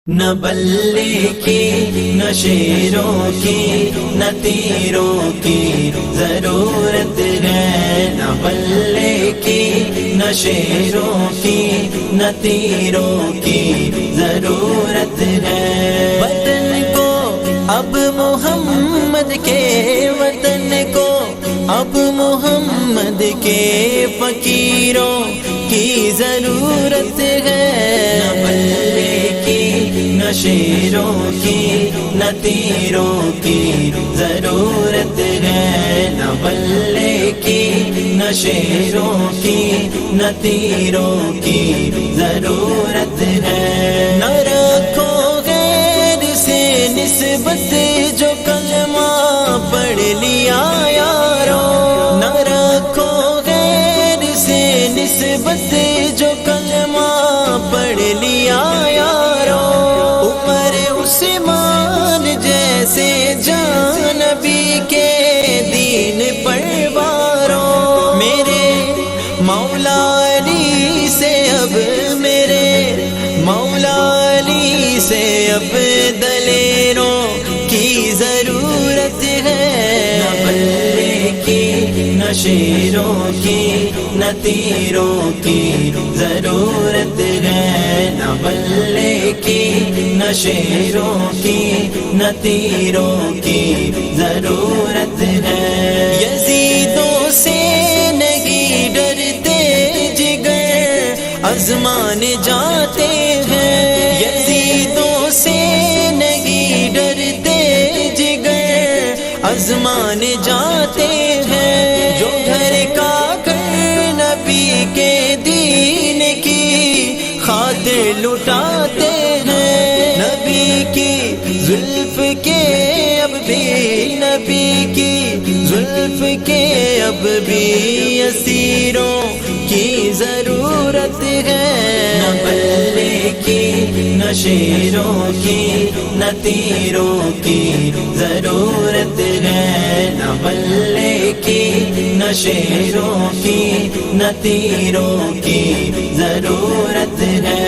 نہ بلے کی نہ شیروں کی نہ تیروں کی ضرورت ہے، نہ بلے کی نہ شیروں کی نہ تیروں کی ضرورت ہے۔ وطن کو اب محمد کے، وطن کو اب محمد کے فقیروں کی ضرورت ہے۔ نہ بلے کی نہ شیروں کی نہ تیروں کی ضرورت ہے، نہ بلے کی نہ شیروں کی نہ تیروں کی ضرورت ہے۔ نہ رکھو غیر سے نسبت جو کلمہ پڑھ لیا یارو، نہ رکھو غیر سے نسبت جو کلمہ پڑھ لیا یارو۔ عمر عثمان جیسے جان نبی کے دین پر بارو، میرے مولا علی سے اب، میرے مولا علی سے اب دلیروں کی ضرورت ہے۔ نہ بلے کی نہ شیروں کی نہ تیروں کی ضرورت ہے، نہ بلے کی نہ شیروں کی نہ تیروں کی ضرورت ہے۔ یزیدوں سے نہیں ڈرتے جگر آزمان جاتے ہیں، یزیدوں سے نہیں ڈرتے جگر آزمان جاتے ہیں۔ جو گھر کا گھر نبی کے دین کی خاطر لٹاتے ہیں، نبی کی زلف کے اب بھی، نبی کی زلف کے اب بھی اسیروں کی ضرورت ہے۔ نہ بلے کی نہ شیروں کی نہ تیروں کی ضرورت ہے، نہ بلے کی نہ شیروں کی نہ تیروں کی ضرورت ہے۔